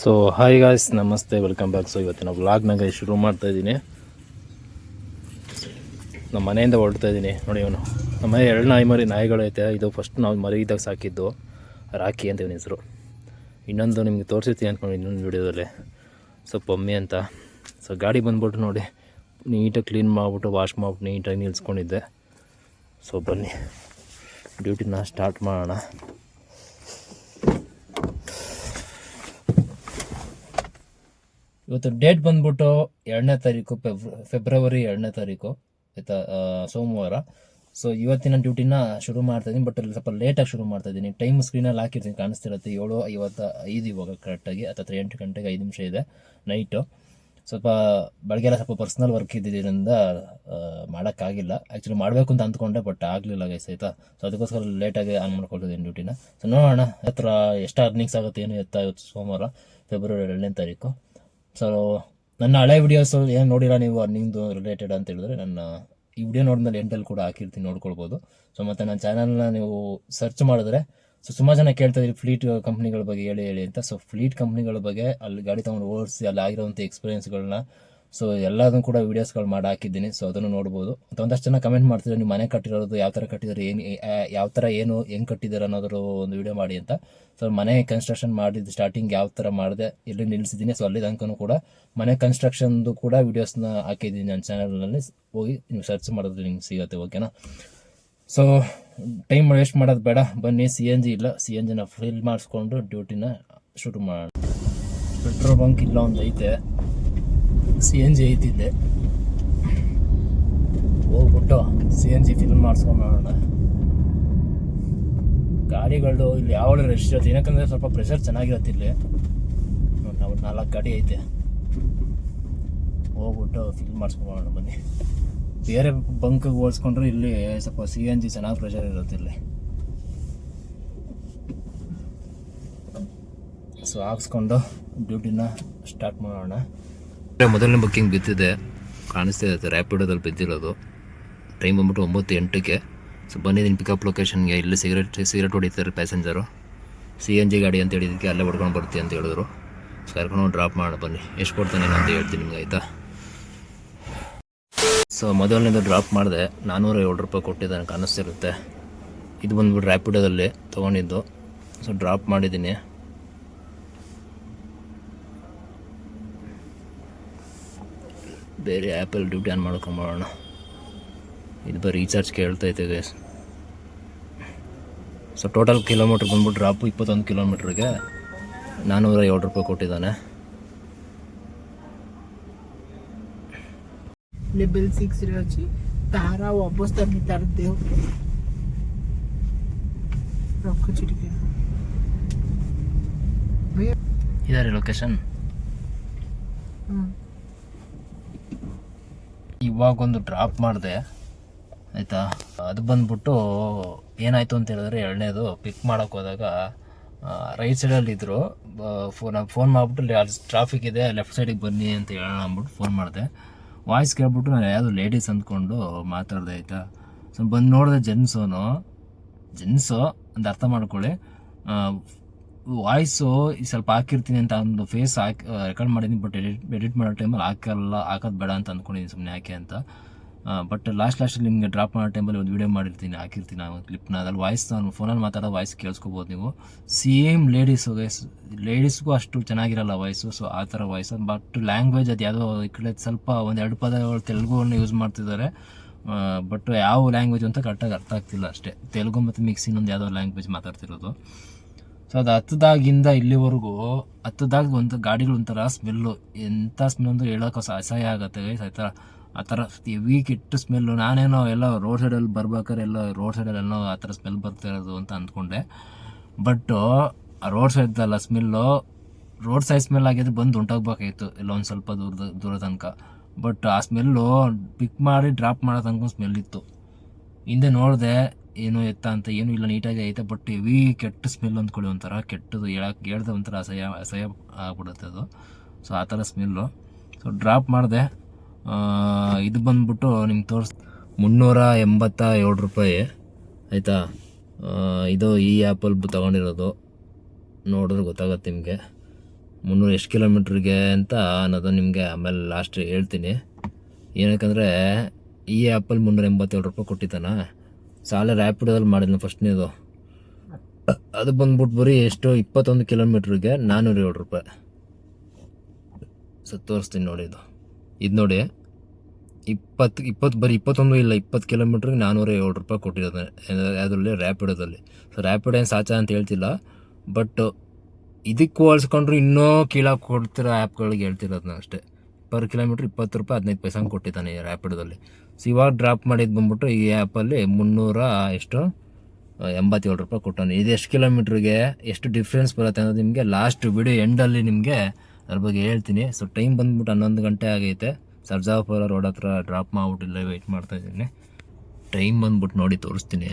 So hi guys, ನಮಸ್ತೆ, welcome back. So ಇವತ್ತಿನ ವ್ಲಾಗ್ನಾಗ ಶುರು ಮಾಡ್ತಾ ಇದ್ದೀನಿ. ನಮ್ಮ ಮನೆಯಿಂದ ಹೊರಡ್ತಾ ಇದ್ದೀನಿ. ನೋಡಿ, ಅವನು ನಮ್ಮ ಮನೆ 2 ನಾಯಿಗಳೈತೆ. ಇದು ಫಸ್ಟ್ ನಾವು ಮರಿ ಇದ್ದಾಗ ಸಾಕಿದ್ದು, ರಾಕಿ ಅಂತ ಇವನ ಹೆಸರು. ಇನ್ನೊಂದು ನಿಮಗೆ ತೋರಿಸಿರ್ತೀನಿ ಅಂದ್ಕೊಂಡು ಇನ್ನೊಂದು ವೀಡಿಯೋದಲ್ಲಿ, ಸೊ ಪಮ್ಮಿ ಅಂತ. ಸೊ ಗಾಡಿ ಬಂದ್ಬಿಟ್ಟು ನೋಡಿ, ನೀಟಾಗಿ ಕ್ಲೀನ್ ಮಾಡಿಬಿಟ್ಟು ವಾಶ್ ಮಾಡಿಬಿಟ್ಟು ನೀಟಾಗಿ ನಿಲ್ಸ್ಕೊಂಡಿದ್ದೆ. ಸೊ ಬನ್ನಿ ಡ್ಯೂಟಿನ ಸ್ಟಾರ್ಟ್ ಮಾಡೋಣ. ಇವತ್ತು ಡೇಟ್ ಬಂದ್ಬಿಟ್ಟು 2ನೇ ತಾರೀಕು ಫೆಬ್ರವರಿ 2ನೇ ತಾರೀಕು ಆಯಿತಾ, ಸೋಮವಾರ. ಸೊ ಇವತ್ತಿನ ಡ್ಯೂಟಿನ ಶುರು ಮಾಡ್ತಾಯಿದ್ದೀನಿ, ಬಟ್ ಅಲ್ಲಿ ಸ್ವಲ್ಪ ಲೇಟಾಗಿ ಶುರು ಮಾಡ್ತಾಯಿದ್ದೀನಿ. ಟೈಮ್ ಸ್ಕ್ರೀನಲ್ಲಿ ಹಾಕಿರ್ತೀನಿ, ಕಾಣಿಸ್ತಿರುತ್ತೆ 7:55 ಇವಾಗ ಕರೆಕ್ಟಾಗಿ. ಅಥವಾ 8 ಗಂಟೆಗೆ 5 ನಿಮಿಷ ಇದೆ ನೈಟು. ಸ್ವಲ್ಪ ಬೆಳಗ್ಗೆಲ್ಲ ಸ್ವಲ್ಪ ಪರ್ಸ್ನಲ್ ವರ್ಕ್ ಇದ್ದಿದ್ದರಿಂದ ಮಾಡೋಕ್ಕಾಗಿಲ್ಲ. ಆ್ಯಕ್ಚುಲಿ ಮಾಡಬೇಕು ಅಂತ ಅಂದ್ಕೊಂಡೆ, ಬಟ್ ಆಗಲಿಲ್ಲ ಗೈಸ್, ಆಯಿತಾ. ಸೊ ಅದಕ್ಕೋಸ್ಕರ ಲೇಟಾಗಿ ಆನ್ ಮಾಡ್ಕೊಳ್ತಿದ್ದೀನಿ ಡ್ಯೂಟಿನ. ಸೊ ನೋಡೋಣ ಹತ್ರ ಎಷ್ಟು ಅರ್ನಿಂಗ್ಸ್ ಆಗುತ್ತೆ ಏನು ಎತ್ತಾ. ಇವತ್ತು ಸೋಮವಾರ ಫೆಬ್ರವರಿ 2ನೇ ತಾರೀಕು. ಸೊ ನನ್ನ ಹಳೆ ವಿಡಿಯೋಸು ಏನು ನೋಡಿಲ್ಲ ನೀವು ಅರ್ನಿಂಗ್ದು ರಿಲೇಟೆಡ್ ಅಂತ ಹೇಳಿದ್ರೆ, ನನ್ನ ಈ ವಿಡಿಯೋ ನೋಡಿದ್ಮೇಲೆ ಎಂಟಲ್ಲಿ ಕೂಡ ಹಾಕಿರ್ತೀನಿ, ನೋಡ್ಕೊಳ್ಬೋದು. ಸೊ ಮತ್ತು ನನ್ನ ಚಾನಲ್ನ ನೀವು ಸರ್ಚ್ ಮಾಡಿದ್ರೆ, ಸೊ ಸುಮಾರು ಜನ ಕೇಳ್ತಾಯಿದ್ರಿ ಫ್ಲೀಟ್ ಕಂಪ್ನಿಗಳ ಬಗ್ಗೆ ಹೇಳಿ ಅಂತ. ಸೊ ಫ್ಲೀಟ್ ಕಂಪ್ನಿಗಳ ಬಗ್ಗೆ, ಅಲ್ಲಿ ಗಾಡಿ ತೊಗೊಂಡು ಓಡಿಸಿ ಅಲ್ಲಿ ಆಗಿರೋಂಥ ಎಕ್ಸ್ಪೀರಿಯನ್ಸ್ಗಳನ್ನ, ಸೊ ಎಲ್ಲದನ್ನು ಕೂಡ ವೀಡಿಯೋಸ್ಗಳು ಮಾಡಿ ಹಾಕಿದ್ದೀನಿ. ಸೊ ಅದನ್ನು ನೋಡ್ಬೋದು. ಮತ್ತು ಒಂದಷ್ಟು ಜನ ಕಮೆಂಟ್ ಮಾಡ್ತಿದ್ದಾರೆ, ನೀವು ಮನೆ ಕಟ್ಟಿರೋದು ಯಾವ ಥರ ಕಟ್ಟಿದ್ದಾರೆ, ಯಾವ ಥರ ಹೆಂಗೆ ಕಟ್ಟಿದ್ದಾರೆ ಅನ್ನೋದ್ರ ಒಂದು ವೀಡಿಯೋ ಮಾಡಿ ಅಂತ. ಸೊ ಮನೆ ಕನ್ಸ್ಟ್ರಕ್ಷನ್ ಮಾಡಿದ್ದು ಸ್ಟಾರ್ಟಿಂಗ್ ಯಾವ ಥರ ಮಾಡಿದೆ, ಎಲ್ಲಿ ನಿಲ್ಲಿಸಿದ್ದೀನಿ, ಸೊ ಅಲ್ಲಿ ತನಕ ಕೂಡ ಮನೆ ಕನ್ಸ್ಟ್ರಕ್ಷನ್ದು ಕೂಡ ವೀಡಿಯೋಸ್ನ ಹಾಕಿದ್ದೀನಿ ನನ್ನ ಚಾನಲ್ನಲ್ಲಿ. ಹೋಗಿ ನೀವು ಸರ್ಚ್ ಮಾಡಿದ್ರೆ ನಿಮ್ಗೆ ಸಿಗುತ್ತೆ, ಓಕೆನಾ. ಸೊ ಟೈಮ್ ವೇಸ್ಟ್ ಮಾಡೋದು ಬೇಡ, ಬನ್ನಿ. CNG ಇಲ್ಲ, CNGನ ಫಿಲ್ ಮಾಡಿಸ್ಕೊಂಡು ಡ್ಯೂಟಿನ ಶುರು ಮಾಡೋಣ. ಪೆಟ್ರೋಲ್ ಬಂಕ್ ಇಲ್ಲ ಒಂದು ಐತೆ, CNG ಐತಿದ್ದೆ, ಹೋಗ್ಬಿಟ್ಟು CNG ಫಿಲ್ ಮಾಡಿಸ್ಕೊಂಡೋಣ. ಗಾಡಿಗಳು ಇಲ್ಲಿ ಯಾವಾಗ ರೆಸ್ಟ್ ಇರುತ್ತೆ, ಏನಕ್ಕಂದರೆ ಸ್ವಲ್ಪ ಪ್ರೆಷರ್ ಚೆನ್ನಾಗಿರುತ್ತೆ ಇಲ್ಲಿ. ನಾವು 4 ಗಾಡಿ ಐತೆ, ಹೋಗ್ಬಿಟ್ಟು ಫಿಲ್ ಮಾಡಿಸ್ಕೊಂಬೋಣ ಬನ್ನಿ. ಬೇರೆ ಬಂಕ್ಗೆ ಹೋಲಿಸ್ಕೊಂಡ್ರೆ ಇಲ್ಲಿ ಸ್ವಲ್ಪ CNG ಚೆನ್ನಾಗಿ ಪ್ರೆಷರ್ ಇರುತ್ತೆ ಇಲ್ಲಿ. ಸೊ ಹಾಕ್ಸ್ಕೊಂಡು ಡ್ಯೂಟಿನ ಸ್ಟಾರ್ಟ್ ಮಾಡೋಣ. ಮೊದಲನೇ ಬುಕ್ಕಿಂಗ್ ಬಿದ್ದಿದೆ, ಕಾಣಿಸ್ತಾ ಇರುತ್ತೆ, ರ್ಯಾಪಿಡೋದಲ್ಲಿ ಬಿದ್ದಿರೋದು. ಟೈಮ್ ಬಂದ್ಬಿಟ್ಟು 9:08. ಸೊ ಬಂದಿದ್ದೀನಿ ಪಿಕಪ್ ಲೊಕೇಶನ್ಗೆ. ಇಲ್ಲಿ ಸಿಗರೇಟ್ ಹೊಡಿತಾರೆ ಪ್ಯಾಸೆಂಜರು. CNG ಗಾಡಿ ಅಂತ ಹೇಳಿದ್ದಕ್ಕೆ ಅಲ್ಲೇ ಹೊಡ್ಕೊಂಡು ಬರ್ತೀವಿ ಅಂತ ಹೇಳಿದ್ರು. ಸೊ ಕರ್ಕೊಂಡು ಡ್ರಾಪ್ ಮಾಡೋಣ ಬನ್ನಿ. ಎಷ್ಟು ಕೊಡ್ತಾನೆ ಅಂತ ಹೇಳ್ತೀನಿ ನಿಮ್ಗೆ, ಆಯಿತಾ. ಸೊ ಮೊದಲನೇದು ಡ್ರಾಪ್ ಮಾಡಿದೆ, 407 ರೂಪಾಯಿ ಕೊಟ್ಟಿದ್ದಾನೆ, ಕಾಣಿಸ್ತಿರುತ್ತೆ. ಇದು ಬಂದ್ಬಿಟ್ಟು ರ್ಯಾಪಿಡೋದಲ್ಲಿ ತೊಗೊಂಡಿದ್ದು. ಸೊ ಡ್ರಾಪ್ ಮಾಡಿದ್ದೀನಿ. ಬೇರೆ ಆ್ಯಪಲ್ಲಿ ಡ್ಯೂಟಿ ಆನ್ ಮಾಡ್ಕೊಂಬೋಣ. ಇದು ಬರೀ ರೀಚಾರ್ಜ್ ಕೇಳ್ತೈತೆ ಗೈಸ್. ಸೊ ಟೋಟಲ್ ಕಿಲೋಮೀಟ್ರ್ ಬಂದ್ಬಿಟ್ಟು ಡ್ರಾಪು 21 ಕಿಲೋಮೀಟ್ರಿಗೆ 407 ರೂಪಾಯಿ ಕೊಟ್ಟಿದ್ದಾನೆ. ଲେବଲ୍ 6ରେ ଅଛି, ତାହାର ଆଉ ଅବସ୍ଥା ନାହିଁ, ତାର ଦେହ ରଖୁଛି ଟିକେ. ಇದಾರೆ ಲೊಕೇಶನ್. ಇವಾಗೊಂದು ಡ್ರಾಪ್ ಮಾಡಿದೆ, ಆಯಿತಾ. ಅದು ಬಂದ್ಬಿಟ್ಟು ಏನಾಯಿತು ಅಂತ ಹೇಳಿದ್ರೆ, 2ನೇದು ಪಿಕ್ ಮಾಡೋಕ್ಕೆ ಹೋದಾಗ ರೈಟ್ ಸೈಡಲ್ಲಿ ಇದ್ದರು. ಫೋನ್ ಮಾಡಿಬಿಟ್ಟು ಟ್ರಾಫಿಕ್ ಇದೆ, ಲೆಫ್ಟ್ ಸೈಡಿಗೆ ಬನ್ನಿ ಅಂತ ಹೇಳೋಣ ಅಂದ್ಬಿಟ್ಟು ಫೋನ್ ಮಾಡಿದೆ. ವಾಯ್ಸ್ ಕೇಳ್ಬಿಟ್ಟು ನಾನು ಯಾವುದು ಲೇಡೀಸ್ ಅಂದ್ಕೊಂಡು ಮಾತಾಡಿದೆ, ಆಯಿತಾ. ಸೊ ಬಂದು ನೋಡಿದೆ ಜೆನ್ಸು ಅಂತ ಅರ್ಥ ಮಾಡ್ಕೊಳ್ಳಿ. ವಾಯ್ಸು ಸ್ವಲ್ಪ ಹಾಕಿರ್ತೀನಿ ಅಂತ ಒಂದು ಫೇಸ್ ರೆಕಾರ್ಡ್ ಮಾಡಿದ್ದೀನಿ, ಬಟ್ ಎಡಿಟ್ ಮಾಡೋ ಟೈಮಲ್ಲಿ ಹಾಕೋದು ಬೇಡ ಅಂತ ಅಂದ್ಕೊಂಡಿದ್ದೀನಿ, ಸುಮ್ಮನೆ ಯಾಕೆ ಅಂತ. ಬಟ್ ಲಾಸ್ಟಲ್ಲಿ ನಿಮಗೆ ಡ್ರಾಪ್ ಮಾಡೋ ಟೈಮಲ್ಲಿ ಒಂದು ವೀಡಿಯೋ ಹಾಕಿರ್ತೀನಿ ಆ ಒಂದು ಕ್ಲಿಪ್ನ. ಅದ್ರಲ್ಲಿ ವಾಯ್ಸ್, ನಾನು ಫೋನಲ್ಲಿ ಮಾತಾಡೋ ವಾಯ್ಸ್ ಕೇಳಿಸ್ಕೋಬೋದು ನೀವು. ಸೇಮ್ ಲೇಡೀಸ್ಗೂ ಅಷ್ಟು ಚೆನ್ನಾಗಿರಲ್ಲ ವಾಯ್ಸು. ಸೊ ಆ ಥರ ವಾಯ್ಸ್, ಬಟ್ ಲ್ಯಾಂಗ್ವೇಜ್ ಅದು ಯಾವುದೋ ಈ ಕಡೆ ಸ್ವಲ್ಪ 1-2 ಪದಗಳು ತೆಲುಗುವನ್ನು ಯೂಸ್ ಮಾಡ್ತಿದ್ದಾರೆ. ಬಟ್ ಯಾವ ಲ್ಯಾಂಗ್ವೇಜ್ ಅಂತ ಕರೆಕ್ಟಾಗಿ ಅರ್ಥ ಆಗ್ತಿಲ್ಲ ಅಷ್ಟೇ. ತೆಲುಗು ಮತ್ತು ಮಿಕ್ಸ್ ಇನ್ನೊಂದು ಯಾವುದೋ ಲ್ಯಾಂಗ್ವೇಜ್ ಮಾತಾಡ್ತಿರೋದು. ಸೊ ಅದು ಹತ್ತದಾಗಿಂದ ಇಲ್ಲಿವರೆಗೂ ಒಂದು ಗಾಡಿಗಳು ಒಂಥರ ಸ್ಮೆಲ್ಲು, ಎಂಥ ಸ್ಮೆಲ್ ಅಂದ್ರೆ ಹೇಳೋಕೆ ಅಸಹ್ಯ ಆಗುತ್ತೆ ಗೈಸ್, ಆಯ್ತಾ. ಆ ಥರ ಹೆವಿ ಕೆಟ್ಟ ಸ್ಮೆಲ್ಲು. ನಾನೇನೋ ಎಲ್ಲ ರೋಡ್ ಸೈಡಲ್ಲಿ ಬರ್ಬೇಕಾದ್ರೆ ರೋಡ್ ಆ ಥರ ಸ್ಮೆಲ್ ಬರ್ತಾ ಇರೋದು ಅಂತ ಅಂದ್ಕೊಂಡೆ. ಬಟ್ ಆ ರೋಡ್ ಸೈಡ್ದಲ್ಲ ಸ್ಮೆಲ್ಲು, ರೋಡ್ ಸೈಡ್ ಸ್ಮೆಲ್ ಆಗಿದ್ದು ಬಂದು ಉಂಟಾಗಬೇಕಾಗಿತ್ತು ಎಲ್ಲ ಒಂದು ಸ್ವಲ್ಪ ದೂರ ತನಕ. ಬಟ್ ಆ ಸ್ಮೆಲ್ಲು ಪಿಕ್ ಮಾಡಿ ಡ್ರಾಪ್ ಮಾಡೋ ತನಕ ಸ್ಮೆಲ್ ಇತ್ತು. ಹಿಂದೆ ನೋಡಿದೆ ಏನು ಎತ್ತ ಅಂತ, ಏನೂ ಇಲ್ಲ, ನೀಟಾಗಿ ಐತೆ. ಬಟ್ ಹೆವಿ ಕೆಟ್ಟ ಸ್ಮೆಲ್ ಅಂದ್ಕೊಳ್ಳಿ, ಒಂಥರ ಕೆಟ್ಟದು, ಹೇಳ್ದೆ ಒಂಥರ ಅಸಹ್ಯ ಆಗ್ಬಿಡುತ್ತೆ ಅದು. ಸೊ ಆ ಥರ ಸ್ಮೆಲ್ಲು. ಸೊ ಡ್ರಾಪ್ ಮಾಡಿದೆ. ಇದು ಬಂದ್ಬಿಟ್ಟು ನಿಮ್ಗೆ 387 ರೂಪಾಯಿ, ಆಯಿತಾ. ಇದು ಈ ಆ್ಯಪಲ್ಲಿ ತೊಗೊಂಡಿರೋದು, ನೋಡಿದ್ರೆ ಗೊತ್ತಾಗುತ್ತೆ ನಿಮಗೆ. 300 ಎಷ್ಟು ಕಿಲೋಮೀಟ್ರಿಗೆ ಅಂತ ಅನ್ನೋದು ನಿಮಗೆ ಆಮೇಲೆ ಲಾಸ್ಟ್ ಹೇಳ್ತೀನಿ. ಏನಕ್ಕಂದರೆ ಈ ಆ್ಯಪಲ್ಲಿ 387 ರೂಪಾಯಿ ಕೊಟ್ಟಿದ್ದಾನ. ಸಾಲ ರ್ಯಾಪಿಡೋದಲ್ಲಿ ಮಾಡಿದ್ನು ಫಸ್ಟ್ನೇದು, ಅದು ಬಂದ್ಬಿಟ್ಟು ಬರೀ ಎಷ್ಟು 21 ಕಿಲೋಮೀಟ್ರಿಗೆ 407 ರೂಪಾಯಿ. ತೋರಿಸ್ತೀನಿ ನೋಡಿ, ಇದು ನೋಡಿ 20 ಬರೀ 21 ಇಲ್ಲ 20 ಕಿಲೋಮೀಟ್ರಿಗೆ 407 ರೂಪಾಯಿ ಕೊಟ್ಟಿರೋದು ಅದರಲ್ಲಿ ರ್ಯಾಪಿಡೋದಲ್ಲಿ. ಸೊ ರ್ಯಾಪಿಡೋ ಏನು ಸಾಚ ಅಂತ ಹೇಳ್ತಿಲ್ಲ, ಬಟ್ ಇದಕ್ಕೆ ಹೋಲಿಸ್ಕೊಂಡ್ರು ಇನ್ನೂ ಕೀಳಾಗಿ ಕೊಡ್ತಿರೋ ಆ್ಯಪ್ಗಳಿಗೆ ಹೇಳ್ತಿರೋದನ್ನ ಅಷ್ಟೇ. ಪರ್ ಕಿಲೋಮೀಟ್ರ್ 20 ರೂಪಾಯಿ 15 ಪೈಸೆ ಕೊಟ್ಟಿದ್ದಾನೆ ಈ ರ್ಯಾಪಿಡೋದಲ್ಲಿ. ಸೊ ಇವಾಗ ಡ್ರಾಪ್ ಮಾಡಿದ್ದು ಬಂದ್ಬಿಟ್ಟು ಈ ಆ್ಯಪಲ್ಲಿ 387 ರೂಪಾಯಿ ಕೊಟ್ಟಾನೆ. ಇದು ಎಷ್ಟು ಕಿಲೋಮೀಟ್ರಿಗೆ ಎಷ್ಟು ಡಿಫ್ರೆನ್ಸ್ ಬರುತ್ತೆ ಅನ್ನೋದು ನಿಮಗೆ ಲಾಸ್ಟ್ ವಿಡಿಯೋ ಎಂಡಲ್ಲಿ ನಿಮಗೆ ಅದ್ರ ಬಗ್ಗೆ ಹೇಳ್ತೀನಿ. ಸೊ ಟೈಮ್ ಬಂದ್ಬಿಟ್ಟು 11 ಗಂಟೆ ಆಗೈತೆ. ಸರ್ಜಾಪುರ ರೋಡ್ ಹತ್ರ ಡ್ರಾಪ್ ಮಾಡ್ಬಿಟ್ಟಿಲ್ಲ, ವೆಯ್ಟ್ ಮಾಡ್ತಾಯಿದ್ದೀನಿ. ಟೈಮ್ ಬಂದ್ಬಿಟ್ಟು ನೋಡಿ ತೋರಿಸ್ತೀನಿ,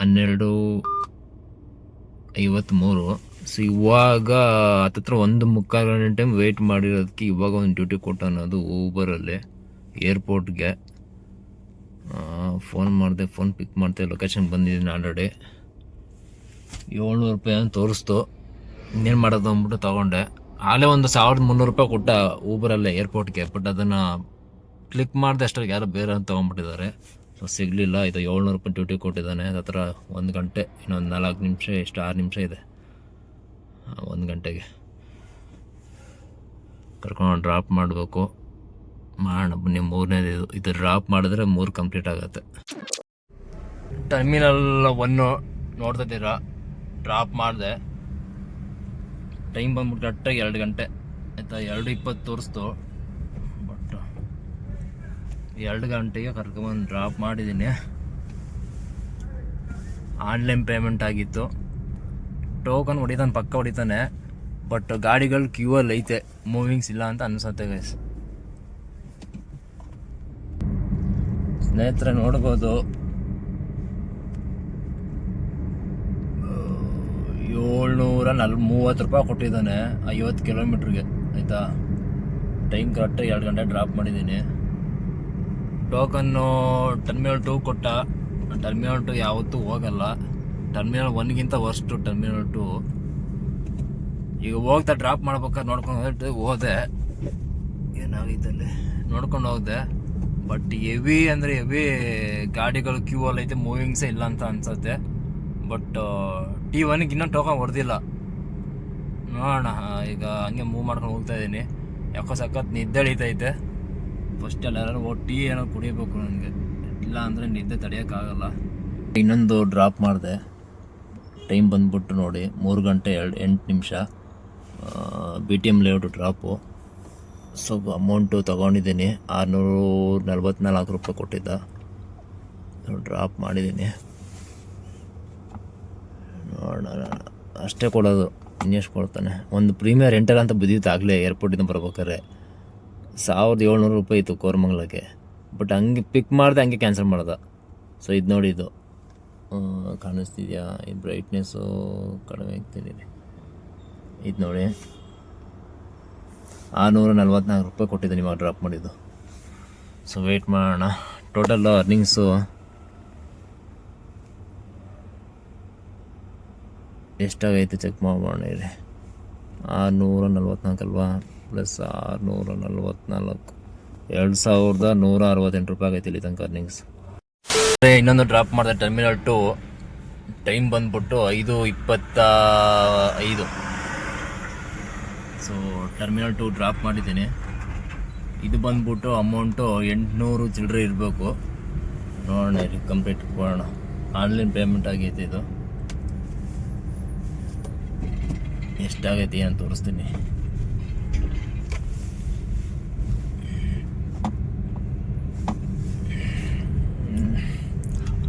12:53. ಸೊ ಇವಾಗ ಹತ್ತತ್ರ 1.25 ಗಂಟೆ ಟೈಮ್ ವೆಯ್ಟ್ ಮಾಡಿರೋದಕ್ಕೆ ಇವಾಗ ಒಂದು ಡ್ಯೂಟಿ ಕೊಟ್ಟ ಅನ್ನೋದು ಊಬರಲ್ಲಿ ಏರ್ಪೋರ್ಟ್ಗೆ. ಫೋನ್ ಮಾಡಿದೆ, ಫೋನ್ ಪಿಕ್ ಮಾಡ್ತೆ, ಲೊಕೇಶನ್ ಬಂದಿದ್ದೀನಿ ಆಲ್ರೆಡಿ. 700 ರೂಪಾಯಿ ಅಂತ ತೋರಿಸ್ತು. ಇನ್ನೇನು ಮಾಡೋದು ಅಂದ್ಬಿಟ್ಟು ತೊಗೊಂಡೆ. ಆಲೇ ಒಂದು 1300 ರೂಪಾಯಿ ಕೊಟ್ಟ ಊಬರಲ್ಲೇ ಏರ್ಪೋರ್ಟ್ಗೆ, ಬಟ್ ಅದನ್ನು ಕ್ಲಿಕ್ ಮಾಡಿದೆ ಅಷ್ಟಾಗಿ ಯಾರೋ ಬೇರೆ ಅಂತ ತೊಗೊಂಡ್ಬಿಟ್ಟಿದ್ದಾರೆ. ಸೊ ಸಿಗಲಿಲ್ಲ. ಇದು 700 ರೂಪಾಯಿ ಡ್ಯೂಟಿ ಕೊಟ್ಟಿದ್ದಾನೆ. ಅದು ಹತ್ರ 1 ಗಂಟೆ, ಇನ್ನೊಂದು 4 ನಿಮಿಷ, ಎಷ್ಟು 6 ನಿಮಿಷ ಇದೆ 1 ಗಂಟೆಗೆ. ಕರ್ಕೊಂಡು ಡ್ರಾಪ್ ಮಾಡಬೇಕು, ಮಾಡೋಣ ಬನ್ನಿ. 3ನೇದು ಇದು ಡ್ರಾಪ್ ಮಾಡಿದ್ರೆ 3 ಕಂಪ್ಲೀಟ್ ಆಗುತ್ತೆ. ಟರ್ಮಿನಲ್ 1 ನೋಡ್ತಿದ್ದೀರಾ, ಡ್ರಾಪ್ ಮಾಡಿದೆ. ಟೈಮ್ ಬಂದ್ಬಿಟ್ಟು ಕರೆಕ್ಟಾಗಿ 2 ಗಂಟೆ ಆಯಿತಾ. 2:20 ತೋರಿಸ್ತು, ಬಟ್ 2 ಗಂಟೆಗೆ ಕರ್ಕೊಂಬಂದು ಡ್ರಾಪ್ ಮಾಡಿದ್ದೀನಿ. ಆನ್ಲೈನ್ ಪೇಮೆಂಟ್ ಆಗಿತ್ತು. ಟೋಕನ್ ಹೊಡಿತಾನೆ, ಪಕ್ಕ ಹೊಡಿತಾನೆ, ಬಟ್ ಗಾಡಿಗಳು ಕ್ಯೂವಲ್ಲಿ ಐತೆ, ಮೂವಿಂಗ್ಸ್ ಇಲ್ಲ ಅಂತ ಅನ್ಸುತ್ತೆ ಗೈಸ್. ಸ್ನೇಹಿತರೆ ನೋಡ್ಬೋದು, 730 ರೂಪಾಯಿ ಕೊಟ್ಟಿದ್ದಾನೆ 50 ಕಿಲೋಮೀಟ್ರಿಗೆ ಆಯಿತಾ. ಟೈಮ್ ಕರೆಕ್ಟಾಗಿ 2 ಗಂಟೆ ಡ್ರಾಪ್ ಮಾಡಿದ್ದೀನಿ. ಟೋಕನ್ನು ಟರ್ಮಿನಲ್ 2 ಕೊಟ್ಟ. ಟರ್ಮಿನಲ್ 2 ಯಾವತ್ತೂ ಹೋಗಲ್ಲ, ಟರ್ಮಿನಲ್ 1ಗಿಂತ ವರ್ಸ್ಟು ಟರ್ಮಿನಲ್ 2. ಈಗ ಹೋಗ್ತಾ ಡ್ರಾಪ್ ಮಾಡ್ಬೇಕಾದ್ರೆ ನೋಡ್ಕೊಂಡು ಹೋದೆ, ಏನಾಗೈತಲ್ಲಿ ನೋಡ್ಕೊಂಡು ಹೋದೆ. ಬಟ್ ಹೆವಿ ಅಂದರೆ ಹೆವಿ ಗಾಡಿಗಳು ಕ್ಯೂವಲ್ಲಿ ಐತೆ, ಮೂವಿಂಗ್ಸೇ ಇಲ್ಲ ಅಂತ ಅನ್ಸುತ್ತೆ. ಬಟ್ T1ಗೆ ಇನ್ನೂ ಟೋಕನ್ ಹೊಡೆದಿಲ್ಲ. ನೋಡೋಣ, ಈಗ ಹಂಗೆ ಮೂವ್ ಮಾಡ್ಕೊಂಡು ಹೋಗ್ತಾ ಇದ್ದೀನಿ. ಯಾಕೋ ಸಖತ್ ನಿದ್ದೆ ಹಿಡಿತೈತೆ. ಫಸ್ಟ್ ಎಲ್ಲರೂ ಟೀ ಏನೋ ಕುಡಿಬೇಕು ನನಗೆ, ಇಲ್ಲ ಅಂದರೆ ನಿದ್ದೆ ತಡೆಯೋಕ್ಕಾಗಲ್ಲ. ಇನ್ನೊಂದು ಡ್ರಾಪ್ ಮಾಡಿದೆ. ಟೈಮ್ ಬಂದ್ಬಿಟ್ಟು ನೋಡಿ 3 ಗಂಟೆ 8 ನಿಮಿಷ. BTM layout drop. So amount ತೊಗೊಂಡಿದ್ದೀನಿ, 644 ರೂಪಾಯಿ ಕೊಟ್ಟಿದ್ದ. ಡ್ರಾಪ್ ಮಾಡಿದ್ದೀನಿ. ನೋಡೋಣ, ಅಷ್ಟೇ ಕೊಡೋದು, ಇನ್ನೆಷ್ಟು ಕೊಡ್ತಾನೆ. ಒಂದು ಪ್ರೀಮಿಯರ್ ರೆಂಟಲ್ ಅಂತ ಬಿದ್ದಿತ್ತು ಆಗಲೇ ಏರ್ಪೋರ್ಟಿಂದ ಬರ್ಬೇಕಾದ್ರೆ, 1700 ರೂಪಾಯಿ ಇತ್ತು ಕೋರಮಂಗಲಕ್ಕೆ. ಬಟ್ ಹಂಗೆ ಪಿಕ್ ಮಾಡಿದೆ, ಹಂಗೆ ಕ್ಯಾನ್ಸಲ್ ಮಾಡ್ದೆ. ಸೊ ಇದು ನೋಡಿ, ಇದು ಕಾಣಿಸ್ತಿದೆಯಾ? ಈ ಬ್ರೈಟ್ನೆಸ್ಸು ಕಡಿಮೆ ಆಗ್ತಿದೆ. ಇದು ನೋಡಿ 644 ರೂಪಾಯಿ ಕೊಟ್ಟಿದ್ದೆ ಇವಾಗ ಡ್ರಾಪ್ ಮಾಡಿದ್ದು. ಸೊ ವೆಯ್ಟ್ ಮಾಡೋಣ. ಟೋಟಲ್ ಅರ್ನಿಂಗ್ಸು ಎಷ್ಟಾಗೈತೆ ಚೆಕ್ ಮಾಡೋಣ. ಇಲ್ಲಿ 644 ಅಲ್ವಾ, ಪ್ಲಸ್ 644 2168 ರೂಪಾಯಿ ಆಗೈತೆ ಇಲ್ಲಿ ತನಕ ಅರ್ನಿಂಗ್ಸ್. ಇನ್ನೊಂದು ಡ್ರಾಪ್ ಮಾಡಿದೆ ಟರ್ಮಿನಲ್ 2. ಟೈಮ್ ಬಂದ್ಬಿಟ್ಟು 5:25. ಸೊ ಟರ್ಮಿನಲ್ 2 ಡ್ರಾಪ್ ಮಾಡಿದ್ದೀನಿ. ಇದು ಬಂದ್ಬಿಟ್ಟು ಅಮೌಂಟು 800 ಚಿಲ್ಲರೆ ಇರಬೇಕು. ನೋಡೋಣ, ಇದು ಕಂಪ್ಲೀಟ್ ಕೊಡೋಣ. ಆನ್ಲೈನ್ ಪೇಮೆಂಟ್ ಆಗೈತೆ. ಇದು ಎಷ್ಟಾಗೈತಿ ಅಂತ ತೋರಿಸ್ತೀನಿ.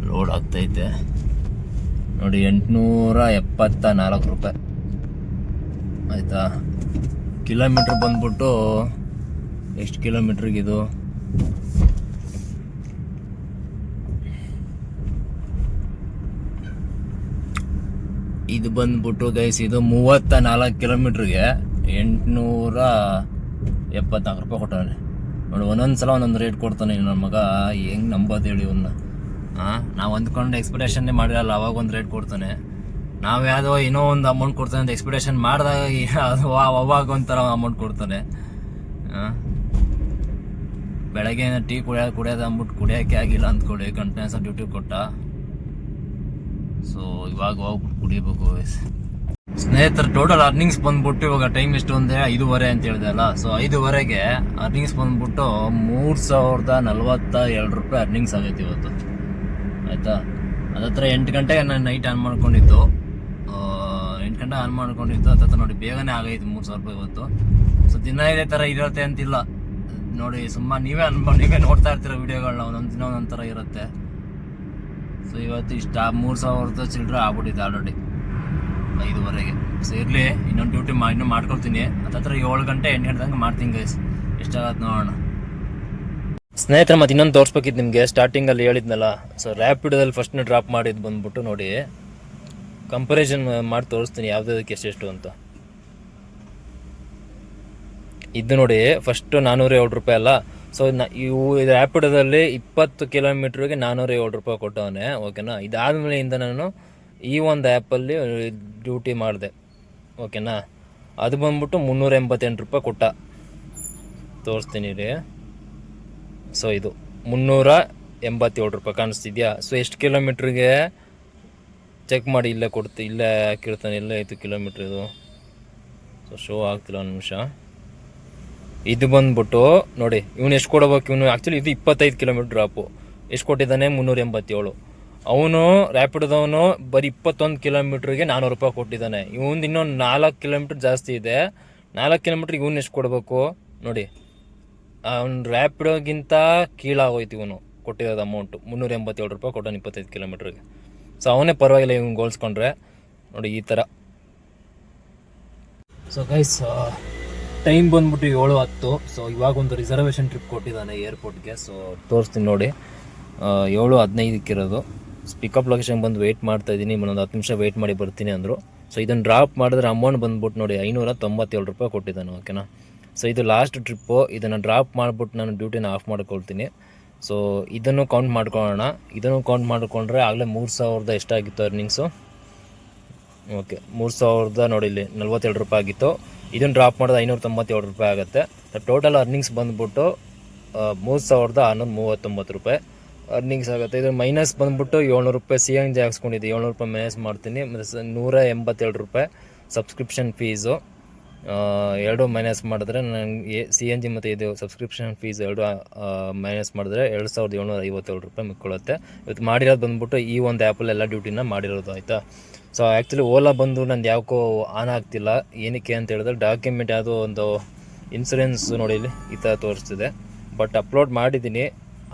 ಲೋಡ್ ಆಗ್ತೈತೆ ನೋಡಿ, 874 ರೂಪಾಯಿ ಆಯಿತಾ. ಕಿಲೋಮೀಟ್ರ್ ಬಂದ್ಬಿಟ್ಟು ಎಷ್ಟು ಕಿಲೋಮೀಟ್ರಿಗಿದು? ಇದು ಬಂದ್ಬಿಟ್ಟು ಗೈಸ್, ಇದು 34 ಕಿಲೋಮೀಟ್ರಿಗೆ 874 ರೂಪಾಯಿ ಕೊಟ್ಟವನೆ ನೋಡಿ. ಒಂದೊಂದು ಸಲ ಒಂದೊಂದು ರೇಟ್ ಕೊಡ್ತಾನೆ ನನ್ನ ಮಗ. ಹೆಂಗೆ ನಂಬೋದು ಹೇಳಿ ಇವನ್ನ? ನಾವು ಅಂದ್ಕೊಂಡು ಎಕ್ಸ್ಪೆಕ್ಟೇಷನ್ನೇ ಮಾಡಿರಲ್ಲ, ಅವಾಗ ಒಂದು ರೇಟ್ ಕೊಡ್ತಾನೆ. ನಾವು ಯಾವುದೋ ಏನೋ ಒಂದು ಅಮೌಂಟ್ ಕೊಡ್ತಾನೆ ಅಂತ ಎಕ್ಸ್ಪೆಕ್ಟೇಷನ್ ಮಾಡಿದಾಗ ಅದು ಅವಾಗ ಒಂಥರ ಅಮೌಂಟ್ ಕೊಡ್ತಾನೆ. ಬೆಳಗ್ಗೆ ಟೀ ಕುಡಿಯೋದು ಅಂದ್ಬಿಟ್ಟು ಕುಡಿಯೋಕ್ಕೆ ಆಗಿಲ್ಲ ಅಂದ್ಕೊಳ್ಳಿ, ಕಂಟಿನ್ಯೂಸ್ ಡ್ಯೂಟಿ ಕೊಟ್ಟ. ಸೊ ಇವಾಗ ಹೋಗ್ಬಿಟ್ಟು ಕುಡಿಬೇಕು. ಸ್ನೇಹಿತರು ಟೋಟಲ್ ಅರ್ನಿಂಗ್ಸ್ ಬಂದ್ಬಿಟ್ಟು ಇವಾಗ ಟೈಮ್ ಎಷ್ಟು ಅಂದರೆ 5:30 ಅಂತ ಹೇಳಿದೆ ಅಲ್ಲ. ಸೊ 5:30ಗೆ ಅರ್ನಿಂಗ್ಸ್ ಬಂದ್ಬಿಟ್ಟು 3042 ರೂಪಾಯಿ ಅರ್ನಿಂಗ್ಸ್ ಆಗೈತೆ ಇವತ್ತು, ಆಯಿತಾ. ಅದತ್ರ 8 ಗಂಟೆಗೆ ನಾನು ನೈಟ್ ಆನ್ ಮಾಡ್ಕೊಂಡಿದ್ದು, 8 ಗಂಟೆ ಆನ್ ಮಾಡ್ಕೊಂಡಿದ್ದು. ಅದತ್ರ ನೋಡಿ ಬೇಗನೆ ಆಗೈತೆ 3000 ರೂಪಾಯಿ ಇವತ್ತು. ಸೊ ದಿನ ಇದೇ ಥರ ಇರುತ್ತೆ ಅಂತಿಲ್ಲ ನೋಡಿ, ಸುಮ್ಮನೆ ನೀವೇ ನೋಡ್ತಾ ಇರ್ತೀರ ವೀಡಿಯೋಗಳನ್ನ, ಒಂದೊಂದು ದಿನ ಒಂದೊಂದು ಥರ ಇರುತ್ತೆ. ಸೊ ಇವತ್ತು ಇಷ್ಟ 3000 ಚಿಲ್ಲರೆ ಆಗ್ಬಿಟ್ಟಿದೆ ಆಲ್ರೆಡಿ 5:30ಗೆ. ಸೊ ಇರಲಿ, ಇನ್ನೊಂದು ಡ್ಯೂಟಿ ಇನ್ನೂ ಮಾಡ್ಕೊಳ್ತೀನಿ. ಹತ್ತತ್ರ 7 ಗಂಟೆ 8 ಗಂಟೆ ತನಕ ಮಾಡ್ತೀನಿ ಗೈಸ್, ಎಷ್ಟಾಗತ್ತೆ ನೋಡೋಣ. ಸ್ನೇಹಿತರೆ ಮತ್ತೆ ಇನ್ನೊಂದು ತೋರಿಸ್ಬೇಕಿತ್ತು ನಿಮಗೆ, ಸ್ಟಾರ್ಟಿಂಗಲ್ಲಿ ಹೇಳಿದ್ನಲ್ಲ. ಸೊ ರ್ಯಾಪಿಡೋದಲ್ಲಿ ಫಸ್ಟ್ ಡ್ರಾಪ್ ಮಾಡಿದ್ದು ಬಂದ್ಬಿಟ್ಟು ನೋಡಿ, ಕಂಪ್ಯಾರಿಸನ್ ಮಾಡಿ ತೋರಿಸ್ತೀನಿ ಯಾವುದಕ್ಕೆ ಎಷ್ಟೆಷ್ಟು ಅಂತ. ಇದು ನೋಡಿ ಫಸ್ಟ್ 407 ರೂಪಾಯಿ ಅಲ್ಲ. ಸೊ ಇದು ರ್ಯಾಪಿಡೋದಲ್ಲಿ 20 ಕಿಲೋಮೀಟ್ರಿಗೆ 407 ರೂಪಾಯಿ ಕೊಟ್ಟವನೆ, ಓಕೆನಾ. ಇದಾದ್ಮೇಲೆಯಿಂದ ನಾನು ಈ ಒಂದು ಆ್ಯಪಲ್ಲಿ ಡ್ಯೂಟಿ ಮಾಡಿದೆ, ಓಕೆನಾ. ಅದು ಬಂದ್ಬಿಟ್ಟು 388 ರೂಪಾಯಿ ಕೊಟ್ಟ, ತೋರಿಸ್ತೀನಿ ರೀ. ಸೊ ಇದು 387 ರೂಪಾಯಿ ಕಾಣಿಸ್ತಿದ್ಯಾ. ಸೊ ಎಷ್ಟು ಕಿಲೋಮೀಟ್ರಿಗೆ ಚೆಕ್ ಮಾಡಿ, ಇಲ್ಲೇ ಇಲ್ಲೇ ಹಾಕಿರ್ತಾನೆ, ಇಲ್ಲೇ 5 ಕಿಲೋಮೀಟ್ರ್ ಇದು. ಸೊ ಶೋ ಆಗ್ತಿಲ್ಲ, ಒಂದು ನಿಮಿಷ. ಇದು ಬಂದ್ಬಿಟ್ಟು ನೋಡಿ, ಇವನು ಎಷ್ಟು ಕೊಡಬೇಕು, ಇವನು ಆ್ಯಕ್ಚುಲಿ ಇದು 25 ಕಿಲೋಮೀಟ್ರ್ ಡ್ರಾಪು. ಎಷ್ಟು ಕೊಟ್ಟಿದ್ದಾನೆ 387. ಅವನು ರ್ಯಾಪಿಡೋದವನು ಬರೀ 21 ಕಿಲೋಮೀಟ್ರಿಗೆ 400 ರೂಪಾಯಿ ಕೊಟ್ಟಿದ್ದಾನೆ. ಇವನು ಇನ್ನೊಂದು 4 ಕಿಲೋಮೀಟ್ರ್ ಜಾಸ್ತಿ ಇದೆ. 4 ಕಿಲೋಮೀಟ್ರಿಗೆ ಇವನು ಎಷ್ಟು ಕೊಡಬೇಕು ನೋಡಿ, ಅವ್ನು ರ್ಯಾಪಿಡೋಗಿಂತ ಕೀಳಾಗೋಯ್ತು ಇವನು ಕೊಟ್ಟಿರೋದು ಅಮೌಂಟು. 387 ರೂಪಾಯಿ ಕೊಟ್ಟನು 25 ಕಿಲೋಮೀಟ್ರಿಗೆ. ಸೊ ಅವನೇ ಪರವಾಗಿಲ್ಲ ಇವ್ನು ಗೋಲ್ಸ್ಕೊಂಡ್ರೆ ನೋಡಿ ಈ ಥರ. ಸೊ ಗೈಸ್ ಟೈಮ್ ಬಂದ್ಬಿಟ್ಟು 7:10. ಸೊ ಇವಾಗ ಒಂದು ರಿಸರ್ವೇಷನ್ ಟ್ರಿಪ್ ಕೊಟ್ಟಿದ್ದಾನೆ ಏರ್ಪೋರ್ಟ್ಗೆ. ಸೊ ತೋರಿಸ್ತೀನಿ ನೋಡಿ, 7:15 ಇರೋದು. ಪಿಕಪ್ ಲೊಕೇಶನ್ ಬಂದು ವೆಯ್ಟ್ ಮಾಡ್ತಾ ಇದ್ದೀನಿ, ಇನ್ನೊಂದು 10 ನಿಮಿಷ ವೆಯ್ಟ್ ಮಾಡಿ ಬರ್ತೀನಿ ಅಂದರು. ಸೊ ಇದನ್ನು ಡ್ರಾಪ್ ಮಾಡಿದ್ರೆ ಅಮೌಂಟ್ ಬಂದ್ಬಿಟ್ಟು ನೋಡಿ 597 ರೂಪಾಯಿ ಕೊಟ್ಟಿದ್ದಾನೆ, ಓಕೆನಾ. ಸೊ ಇದು ಲಾಸ್ಟ್ ಟ್ರಿಪ್ಪು. ಇದನ್ನು ಡ್ರಾಪ್ ಮಾಡಿಬಿಟ್ಟು ನಾನು ಡ್ಯೂಟಿನ ಆಫ್ ಮಾಡ್ಕೊಳ್ತೀನಿ. ಸೊ ಇದನ್ನು ಕೌಂಟ್ ಮಾಡ್ಕೊಳ್ಳೋಣ. ಇದನ್ನು ಕೌಂಟ್ ಮಾಡಿಕೊಂಡ್ರೆ ಆಗಲೇ 3000 ಎಷ್ಟಾಗಿತ್ತು ಅರ್ನಿಂಗ್ಸು, ಓಕೆ. 3000 ನೋಡಿ ಇಲ್ಲಿ 47 ರೂಪಾಯಿ ಆಗಿತ್ತು. ಇದನ್ನು ಡ್ರಾಪ್ ಮಾಡಿದ್ರೆ 597 ರೂಪಾಯಿ ಆಗುತ್ತೆ. ಟೋಟಲ್ ಅರ್ನಿಂಗ್ಸ್ ಬಂದ್ಬಿಟ್ಟು 3639 ರೂಪಾಯಿ ಅರ್ನಿಂಗ್ಸ್ ಆಗುತ್ತೆ. ಇದ್ರ ಮೈನಸ್ ಬಂದ್ಬಿಟ್ಟು 700 ರೂಪಾಯಿ CNG ಹಾಕ್ಸ್ಕೊಂಡಿದ್ದೆ, 700 ರೂಪಾಯಿ ಮೈನಸ್ ಮಾಡ್ತೀನಿ. ಮತ್ತು 187 ರೂಪಾಯಿ ಸಬ್ಸ್ಕ್ರಿಪ್ಷನ್ ಫೀಸು, ಎರಡು ಮೈನಸ್ ಮಾಡಿದ್ರೆ ನನಗೆ CNG ಮತ್ತು ಇದು ಸಬ್ಸ್ಕ್ರಿಪ್ಷನ್ ಫೀಸ್ ಎರಡು ಮೈನಸ್ ಮಾಡಿದ್ರೆ 2757 ರೂಪಾಯಿ ಮಿಕ್ಕೊಳ್ಳುತ್ತೆ. ಇವತ್ತು ಮಾಡಿರೋದು ಬಂದ್ಬಿಟ್ಟು ಈ ಒಂದು ಆ್ಯಪಲ್ಲಿ ಎಲ್ಲ ಡ್ಯೂಟಿನ ಮಾಡಿರೋದು, ಆಯಿತಾ. ಸೊ ಆ್ಯಕ್ಚುಲಿ ಓಲಾ ಬಂದು ನಂದು ಯಾಕೋ ಆನ್ ಆಗ್ತಿಲ್ಲ, ಏನಕ್ಕೆ ಅಂತ ಹೇಳಿದ್ರೆ ಡಾಕ್ಯುಮೆಂಟ್ ಯಾವುದೋ ಒಂದು ಇನ್ಸೂರೆನ್ಸ್ ನೋಡಿ ಇಲ್ಲಿ ಈ ಥರ ತೋರಿಸ್ತಿದೆ. ಬಟ್ ಅಪ್ಲೋಡ್ ಮಾಡಿದ್ದೀನಿ,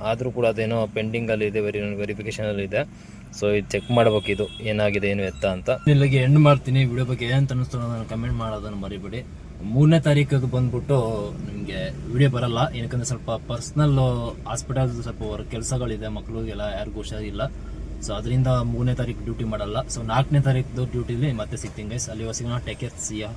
ಆದರೂ ಕೂಡ ಅದೇನೋ ಪೆಂಡಿಂಗಲ್ಲಿದೆ, ವೆರಿಫಿಕೇಷನಲ್ಲಿದೆ. ಸೊ ಇದು ಚೆಕ್ ಮಾಡ್ಬೇಕು, ಇದು ಏನಾಗಿದೆ ಏನು ಎತ್ತ ಅಂತ. ಇಲ್ಲಿಗೆ ಎಂಡ್ ಮಾಡ್ತೀನಿ. ವಿಡಿಯೋ ಬಗ್ಗೆ ಏನಂತ ಅನ್ನಿಸ್ತು ನಾನು ಕಮೆಂಟ್ ಮಾಡೋದನ್ನು ಮರಿಬೇಡಿ. 3ನೇ ತಾರೀಕಿಗೆ ಬಂದ್ಬಿಟ್ಟು ನಿಮಗೆ ವಿಡಿಯೋ ಬರಲ್ಲ, ಏನಕ್ಕಂದ್ರೆ ಸ್ವಲ್ಪ ಪರ್ಸ್ನಲ್ ಹಾಸ್ಪಿಟಲ್ ಸ್ವಲ್ಪ ಕೆಲಸಗಳಿದೆ, ಮಕ್ಕಳಿಗೆಲ್ಲ ಯಾರಿಗೂ ಹುಷಾರಿಲ್ಲ. ಸೊ ಅದರಿಂದ 3ನೇ ತಾರೀಕು ಡ್ಯೂಟಿ ಮಾಡಲ್ಲ. ಸೊ 4ನೇ ತಾರೀಕು ಡ್ಯೂಟಿಲಿ ಮತ್ತೆ ಸಿಗ್ತೀನಿ ಗೈಸ್. ಅಲ್ಲಿ ಸಿಗೋಣ. Take care, see you.